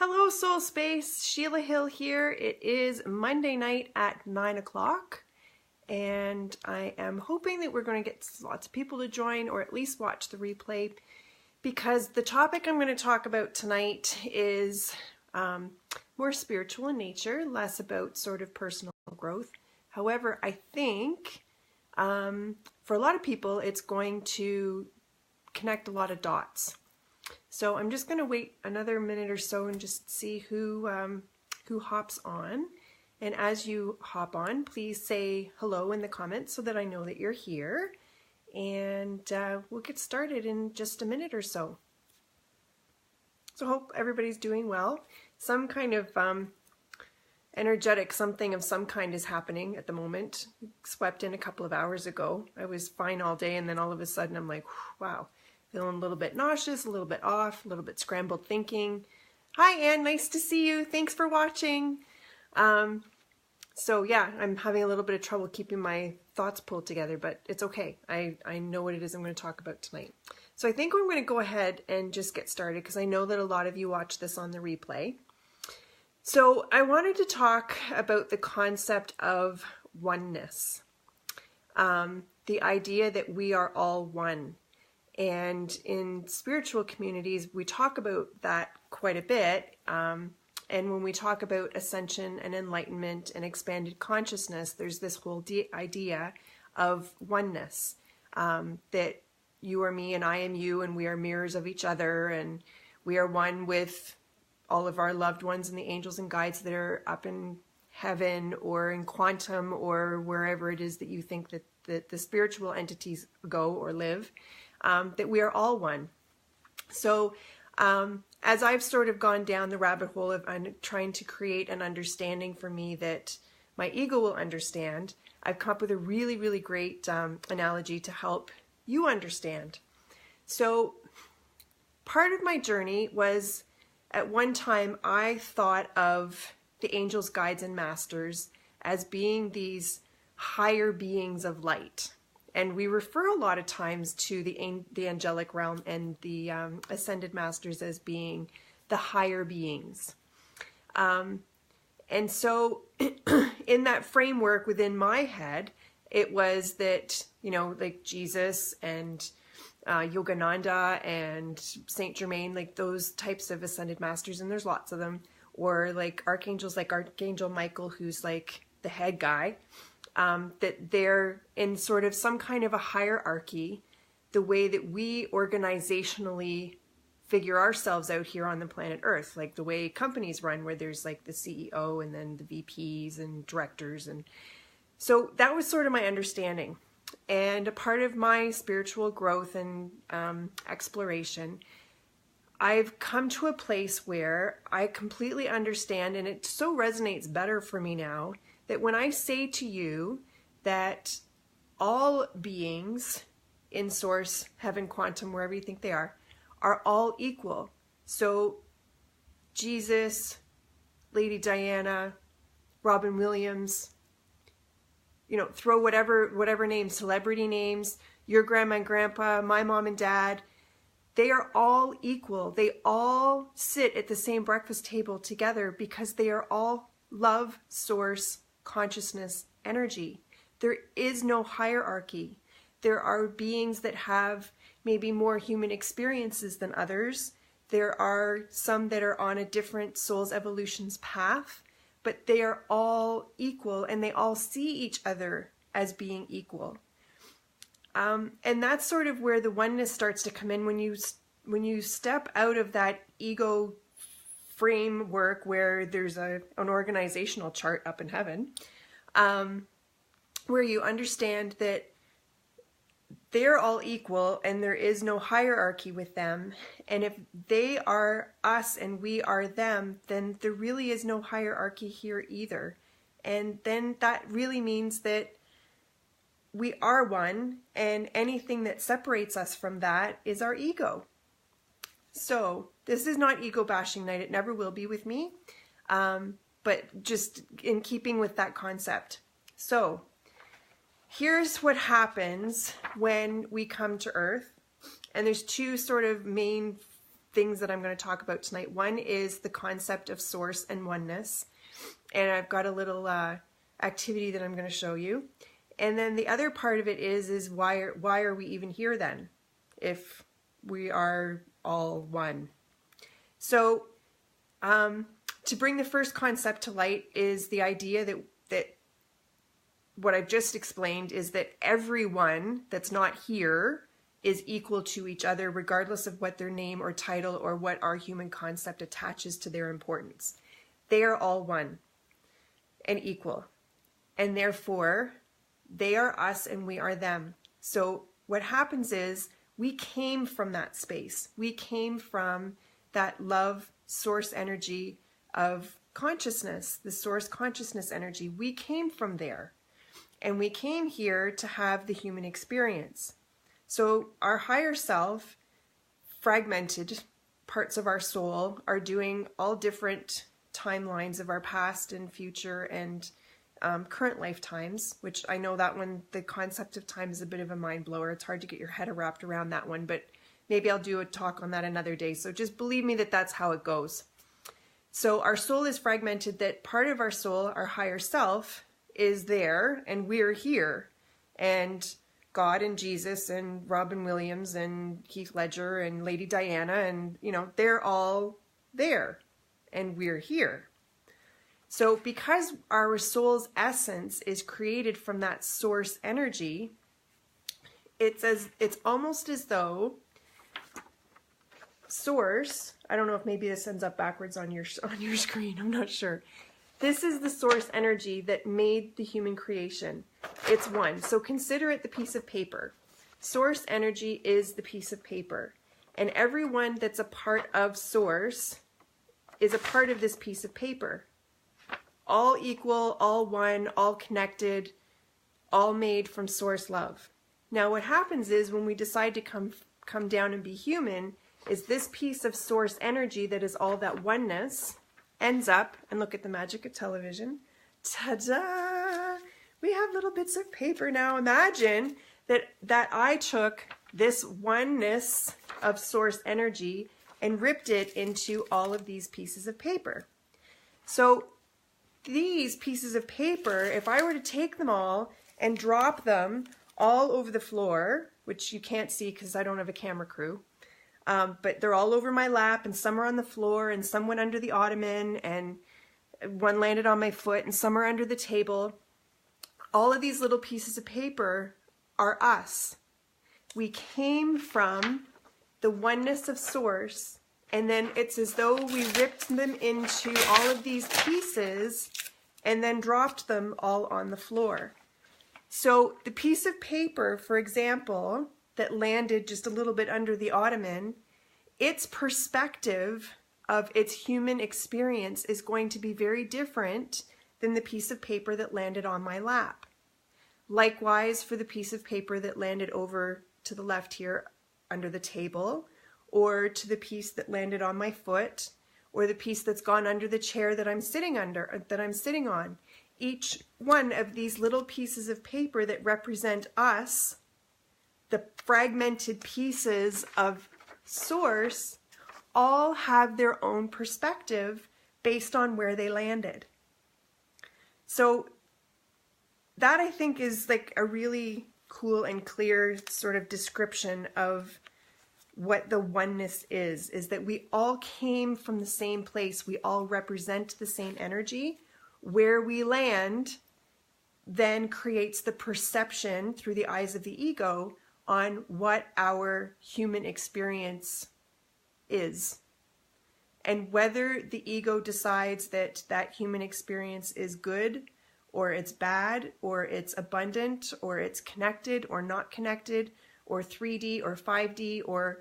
Hello Soul Space, Sheila Hill here. It is Monday night at 9 o'clock and I am hoping that we're going to get lots of people to join or at least watch the replay, because the topic I'm going to talk about tonight is more spiritual in nature, less about sort of personal growth. However, I think for a lot of people it's going to connect a lot of dots. So I'm just going to wait another minute or so and just see who hops on. And as you hop on, please say hello in the comments so that I know that you're here. And we'll get started in just a minute or so. So hope everybody's doing well. Some kind of energetic something of some kind is happening at the moment. Swept in a couple of hours ago. I was fine all day and then all of a sudden I'm like, wow. Feeling a little bit nauseous, a little bit off, a little bit scrambled thinking. Hi Anne, nice to see you. Thanks for watching. So yeah, I'm having a little bit of trouble keeping my thoughts pulled together, but it's okay. I know what it is I'm going to talk about tonight. So I think I'm going to go ahead and just get started because I know that a lot of you watch this on the replay. So I wanted to talk about the concept of oneness. The idea that we are all one. And in spiritual communities, we talk about that quite a bit. And when we talk about ascension and enlightenment and expanded consciousness, there's this whole idea of oneness, that you are me and I am you, and we are mirrors of each other, and we are one with all of our loved ones and the angels and guides that are up in heaven or in quantum or wherever it is that you think that the spiritual entities go or live. That we are all one. So as I've sort of gone down the rabbit hole of trying to create an understanding for me that my ego will understand, I've come up with a really, really great analogy to help you understand. So part of my journey was, at one time I thought of the angels, guides, and masters as being these higher beings of light. And we refer a lot of times to the angelic realm and the ascended masters as being the higher beings. And so in that framework within my head, it was that, you know, like Jesus and Yogananda and Saint Germain, like those types of ascended masters, and there's lots of them, or like archangels like Archangel Michael, who's like the head guy. That they're in sort of some kind of a hierarchy, the way that we organizationally figure ourselves out here on the planet Earth, like the way companies run, where there's like the CEO and then the VPs and directors. And so that was sort of my understanding. And a part of my spiritual growth and exploration, I've come to a place where I completely understand, and it so resonates better for me now, that when I say to you that all beings in source, heaven, quantum, wherever you think they are all equal. So Jesus, Lady Diana, Robin Williams, you know, throw whatever names, celebrity names, your grandma and grandpa, my mom and dad, they are all equal. They all sit at the same breakfast table together because they are all love, source, consciousness, energy. There is no hierarchy. There are beings that have maybe more human experiences than others. There are some that are on a different soul's evolution's path, but they are all equal and they all see each other as being equal. And that's sort of where the oneness starts to come in when you step out of that ego framework where there's an organizational chart up in heaven, where you understand that they're all equal and there is no hierarchy with them. And if they are us and we are them, then there really is no hierarchy here either. And then that really means that we are one, and anything that separates us from that is our ego. So this is not ego bashing night. It never will be with me. But just in keeping with that concept. So here's what happens when we come to Earth. And there's two sort of main things that I'm going to talk about tonight. One is the concept of source and oneness. And I've got a little activity that I'm going to show you. And then the other part of it is why are we even here then, if we are all one? So to bring the first concept to light is the idea that what I've just explained is that everyone that's not here is equal to each other, regardless of what their name or title or what our human concept attaches to their importance. They are all one and equal. And therefore, they are us and we are them. So what happens is we came from that space. We came from that love source energy of consciousness, the source consciousness energy. We came from there. And we came here to have the human experience. So our higher self, fragmented parts of our soul, are doing all different timelines of our past and future and current lifetimes, which I know that one, the concept of time is a bit of a mind blower. It's hard to get your head wrapped around that one, but maybe I'll do a talk on that another day. So just believe me that that's how it goes. So our soul is fragmented, that part of our soul, our higher self, is there and we're here. And God and Jesus and Robin Williams and Heath Ledger and Lady Diana and, you know, they're all there and we're here. So because our soul's essence is created from that source energy, it's almost as though source, I don't know if maybe this ends up backwards on your screen, I'm not sure. This is the source energy that made the human creation. It's one. So consider it the piece of paper. Source energy is the piece of paper. And everyone that's a part of source is a part of this piece of paper. All equal, all one, all connected, all made from source love. Now what happens is when we decide to come down and be human, is this piece of source energy that is all that oneness ends up, and look at the magic of television, ta-da! We have little bits of paper now. Imagine that I took this oneness of source energy and ripped it into all of these pieces of paper. So these pieces of paper, if I were to take them all and drop them all over the floor, which you can't see because I don't have a camera crew, but they're all over my lap, and some are on the floor, and some went under the ottoman, and one landed on my foot, and some are under the table. All of these little pieces of paper are us. We came from the oneness of source, and then it's as though we ripped them into all of these pieces and then dropped them all on the floor. So the piece of paper, for example, that landed just a little bit under the ottoman, its perspective of its human experience is going to be very different than the piece of paper that landed on my lap. Likewise for the piece of paper that landed over to the left here under the table, or to the piece that landed on my foot, or the piece that's gone under the chair that I'm sitting on. Each one of these little pieces of paper that represent us, the fragmented pieces of source, all have their own perspective based on where they landed. So that, I think, is like a really cool and clear sort of description of what the oneness is that we all came from the same place. We all represent the same energy. Where we land then creates the perception through the eyes of the ego on what our human experience is. And whether the ego decides that that human experience is good, or it's bad, or it's abundant, or it's connected or not connected, or 3D or 5D, or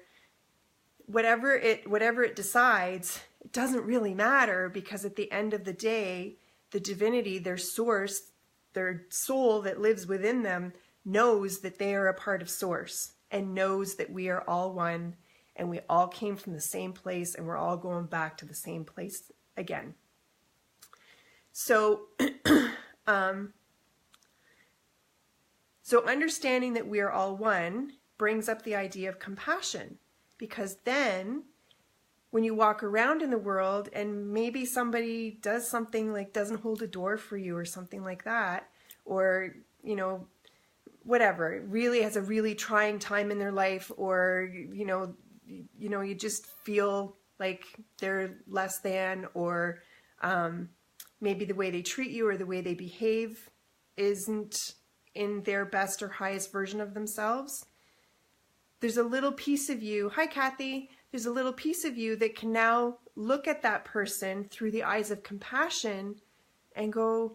whatever it decides, it doesn't really matter, because at the end of the day, the divinity, their source, their soul that lives within them, knows that they are a part of source and knows that we are all one and we all came from the same place and we're all going back to the same place again. So, so understanding that we are all one brings up the idea of compassion, because then when you walk around in the world and maybe somebody does something like doesn't hold a door for you or something like that, or, you know, whatever, really has a really trying time in their life, or, you know, you just feel like they're less than, or maybe the way they treat you or the way they behave isn't in their best or highest version of themselves. There's a little piece of you, hi Kathy, there's a little piece of you that can now look at that person through the eyes of compassion and go,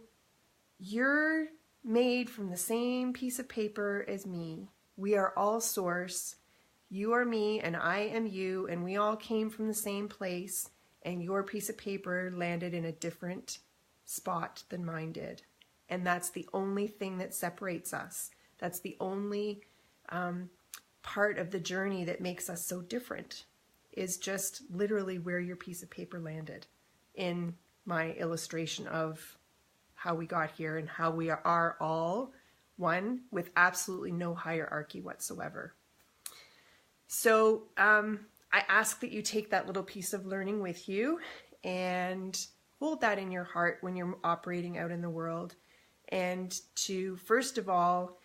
you're made from the same piece of paper as me. We are all source. You are me and I am you, and we all came from the same place, and your piece of paper landed in a different spot than mine did. And that's the only thing that separates us. That's the only part of the journey that makes us so different, is just literally where your piece of paper landed in my illustration of how we got here and how we are all one with absolutely no hierarchy whatsoever. So I ask that you take that little piece of learning with you and hold that in your heart when you're operating out in the world, and to, first of all,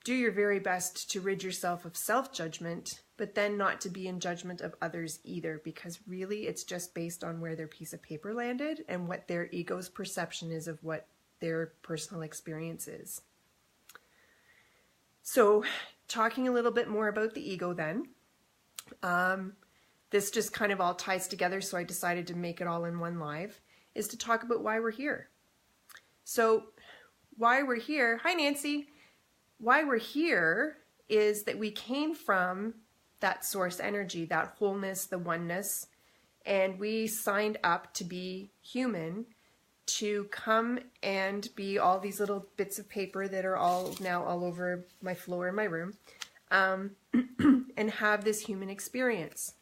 do your very best to rid yourself of self-judgment, but then not to be in judgment of others either, because really it's just based on where their piece of paper landed and what their ego's perception is of what their personal experience is. So talking a little bit more about the ego then, this just kind of all ties together, so I decided to make it all in one live, is to talk about why we're here. So why we're here, hi Nancy, why we're here is that we came from that source energy, that wholeness, the oneness, and we signed up to be human, to come and be all these little bits of paper that are all now all over my floor in my room, and have this human experience.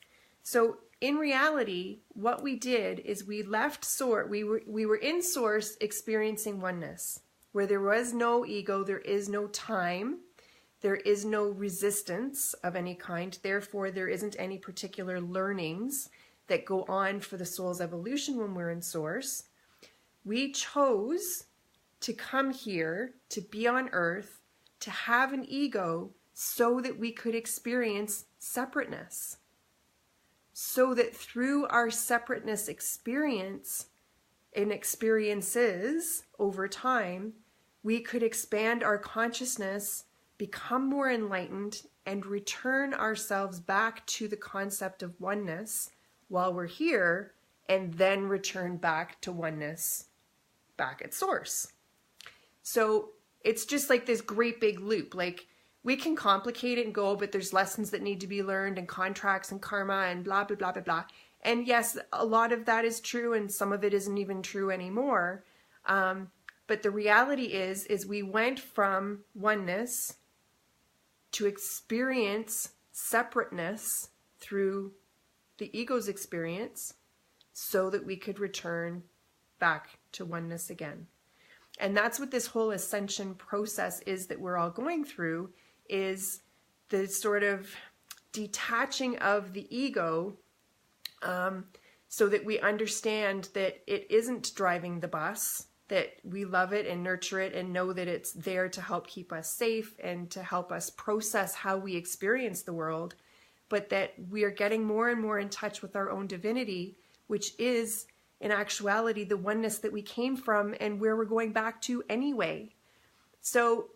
So in reality, what we did is we left source, we were in source experiencing oneness, where there was no ego, there is no time, there is no resistance of any kind, therefore there isn't any particular learnings that go on for the soul's evolution when we're in source. We chose to come here, to be on earth, to have an ego so that we could experience separateness. So that through our separateness experience and experiences over time, we could expand our consciousness, become more enlightened, and return ourselves back to the concept of oneness while we're here, and then return back to oneness back at source. So it's just like this great big loop. Like, we can complicate it and go, but there's lessons that need to be learned, and contracts and karma and blah, blah, blah, blah, blah. And yes, a lot of that is true, and some of it isn't even true anymore. But the reality is we went from oneness to experience separateness through the ego's experience so that we could return back to oneness again. And that's what this whole ascension process is that we're all going through, is the sort of detaching of the ego, so that we understand that it isn't driving the bus, that we love it and nurture it and know that it's there to help keep us safe and to help us process how we experience the world, but that we are getting more and more in touch with our own divinity, which is in actuality the oneness that we came from and where we're going back to anyway. So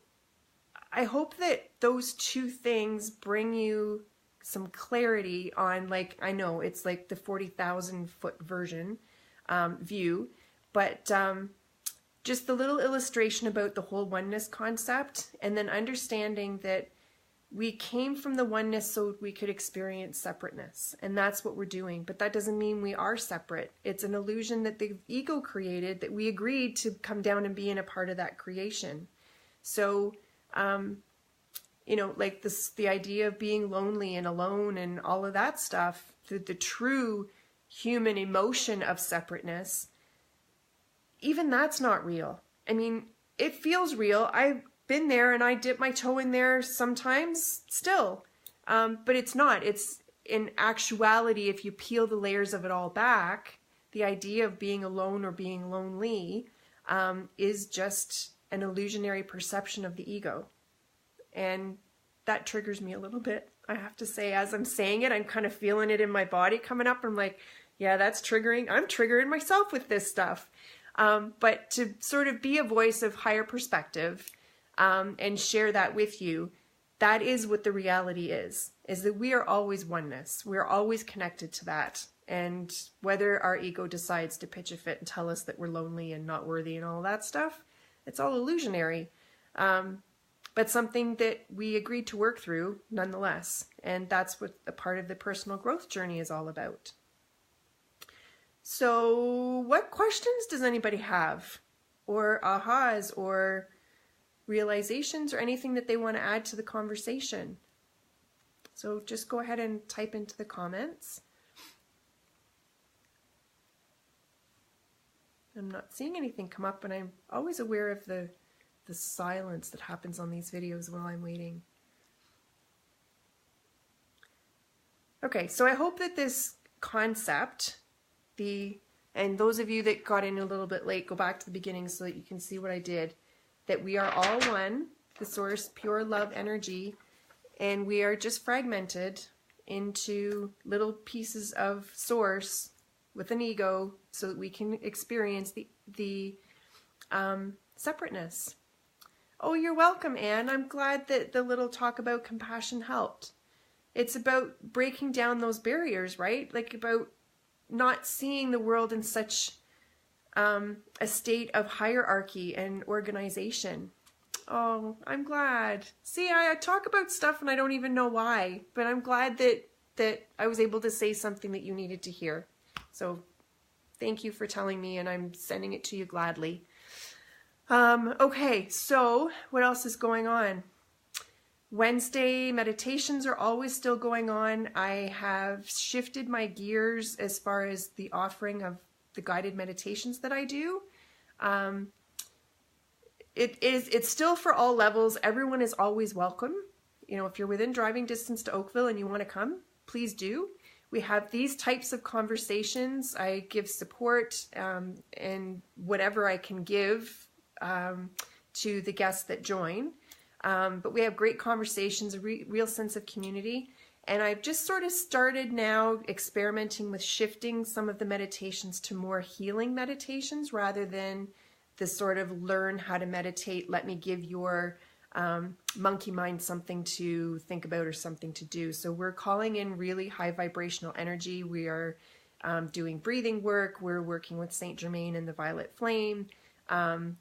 I hope that those two things bring you some clarity on, like, I know it's like the 40,000 foot version view, but just the little illustration about the whole oneness concept, and then understanding that we came from the oneness so we could experience separateness, and that's what we're doing. But that doesn't mean we are separate. It's an illusion that the ego created, that we agreed to come down and be in a part of that creation. So you know, like this, the idea of being lonely and alone and all of that stuff, the true human emotion of separateness, even that's not real. I mean, it feels real. I've been there and I dip my toe in there sometimes still, but it's not. It's in actuality, if you peel the layers of it all back, the idea of being alone or being lonely is just an illusionary perception of the ego. And that triggers me a little bit. I have to say, as I'm saying it, I'm kind of feeling it in my body coming up. I'm like, yeah, that's triggering. I'm triggering myself with this stuff. But to sort of be a voice of higher perspective and share that with you, that is what the reality is that we are always oneness. We're always connected to that. And whether our ego decides to pitch a fit and tell us that we're lonely and not worthy and all that stuff, it's all illusionary. But something that we agreed to work through nonetheless. And that's what a part of the personal growth journey is all about. So what questions does anybody have? Or ahas or realizations or anything that they want to add to the conversation? So just go ahead and type into the comments. I'm not seeing anything come up, and I'm always aware of the silence that happens on these videos while I'm waiting. Okay, so I hope that this concept, and those of you that got in a little bit late, go back to the beginning so that you can see what I did, that we are all one, the source, pure love energy, and we are just fragmented into little pieces of source with an ego so that we can experience the separateness. Oh, you're welcome, Anne. I'm glad that the little talk about compassion helped. It's about breaking down those barriers, right? Like about not seeing the world in such a state of hierarchy and organization. Oh, I'm glad. See, I talk about stuff and I don't even know why, but I'm glad that I was able to say something that you needed to hear. So thank you for telling me, and I'm sending it to you gladly. Okay, so what else is going on? Wednesday meditations are always still going on. I have shifted my gears as far as the offering of the guided meditations that I do. It's still for all levels. Everyone is always welcome. You know, if you're within driving distance to Oakville and you want to come, please do. We have these types of conversations. I give support and whatever I can give to the guests that join. But we have great conversations, a real sense of community. And I've just sort of started now experimenting with shifting some of the meditations to more healing meditations rather than the sort of learn how to meditate, let me give your monkey mind something to think about or something to do. So we're calling in really high vibrational energy. We are doing breathing work. We're working with Saint Germain and the Violet Flame. And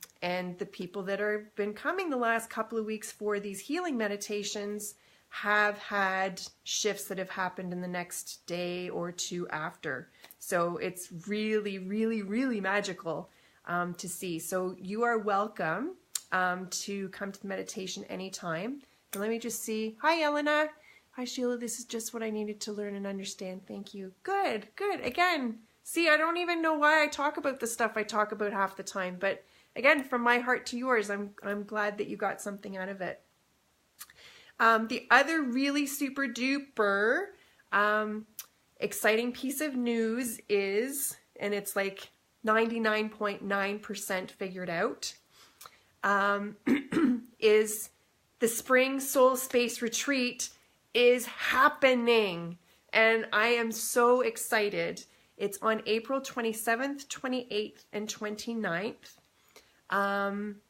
the people that have been coming the last couple of weeks for these healing meditations have had shifts that have happened in the next day or two after. So it's really, really, really magical to see. So you are welcome to come to the meditation anytime. And let me just see. Hi, Elena. Hi, Sheila. This is just what I needed to learn and understand. Thank you. Good, good. Again, see, I don't even know why I talk about the stuff I talk about half the time. But again, from my heart to yours, I'm glad that you got something out of it. The other really super duper exciting piece of news is, and it's like 99.9% figured out, is the Spring Soul Space Retreat is happening. And I am so excited. It's on April 27th, 28th, and 29th. I'm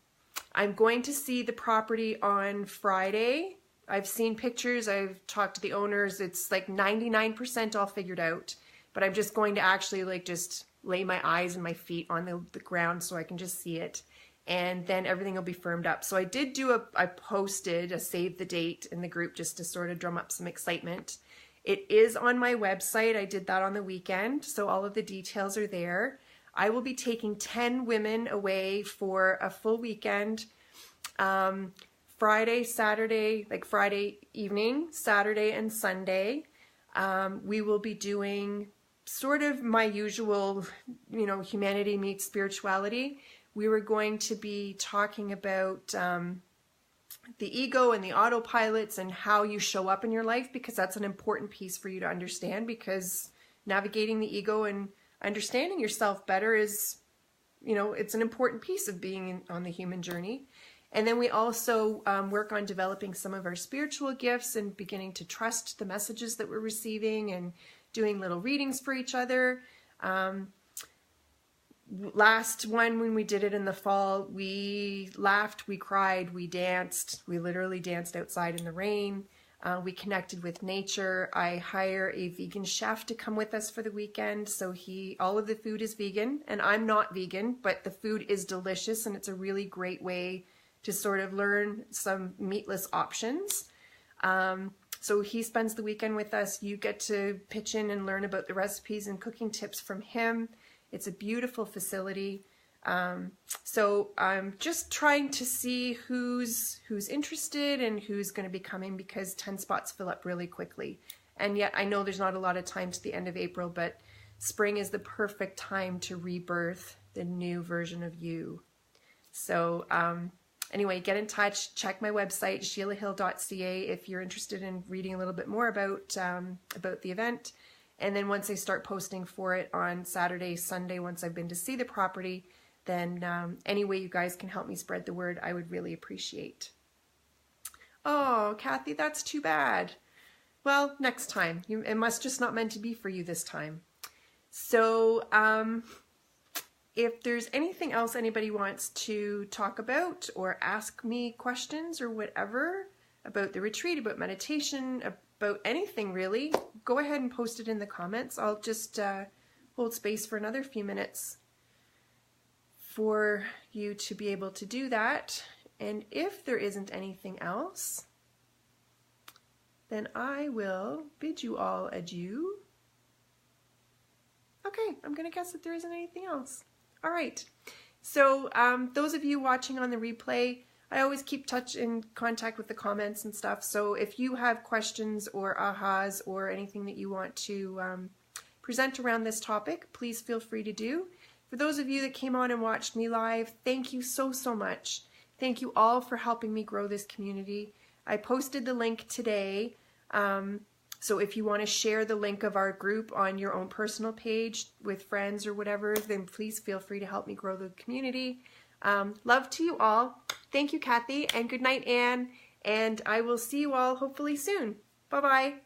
going to see the property on Friday. I've seen pictures. I've talked to the owners. It's like 99% all figured out. But I'm just going to actually like just lay my eyes and my feet on the ground so I can just see it. And then everything will be firmed up. So I did do I posted a save the date in the group just to sort of drum up some excitement. It is on my website. I did that on the weekend. So all of the details are there. I will be taking 10 women away for a full weekend. Friday, Saturday, like Friday evening, Saturday and Sunday. We will be doing sort of my usual, you know, humanity meets spirituality. We were going to be talking about the ego and the autopilots and how you show up in your life, because that's an important piece for you to understand, because navigating the ego and understanding yourself better is, it's an important piece of being on the human journey. And then we also work on developing some of our spiritual gifts and beginning to trust the messages that we're receiving and doing little readings for each other. Last one, when we did it in the fall, we laughed, we cried, we danced. We literally danced outside in the rain. We connected with nature. I hire a vegan chef to come with us for the weekend. So all of the food is vegan, and I'm not vegan, but the food is delicious, and it's a really great way to sort of learn some meatless options. So he spends the weekend with us. You get to pitch in and learn about the recipes and cooking tips from him. It's a beautiful facility. So I'm just trying to see who's interested and who's going to be coming, because 10 spots fill up really quickly. And yet I know there's not a lot of time to the end of April, but spring is the perfect time to rebirth the new version of you. So anyway, get in touch. Check my website, sheilahill.ca, if you're interested in reading a little bit more about the event. And then once I start posting for it on Saturday, Sunday, once I've been to see the property, then any way you guys can help me spread the word, I would really appreciate. Oh, Kathy, that's too bad. Well, next time. It must just not meant to be for you this time. So if there's anything else anybody wants to talk about or ask me questions or whatever about the retreat, about meditation, about anything really, go ahead and post it in the comments. I'll just hold space for another few minutes for you to be able to do that. And if there isn't anything else, then I will bid you all adieu. Okay, I'm going to guess that there isn't anything else. All right. So those of you watching on the replay, I always keep in contact with the comments and stuff. So if you have questions or ahas or anything that you want to present around this topic, please feel free to do. For those of you that came on and watched me live, thank you so much. Thank you all for helping me grow this community. I posted the link today. So if you want to share the link of our group on your own personal page with friends or whatever, then please feel free to help me grow the community. Love to you all. Thank you, Kathy, and good night, Anne. And I will see you all hopefully soon. Bye-bye.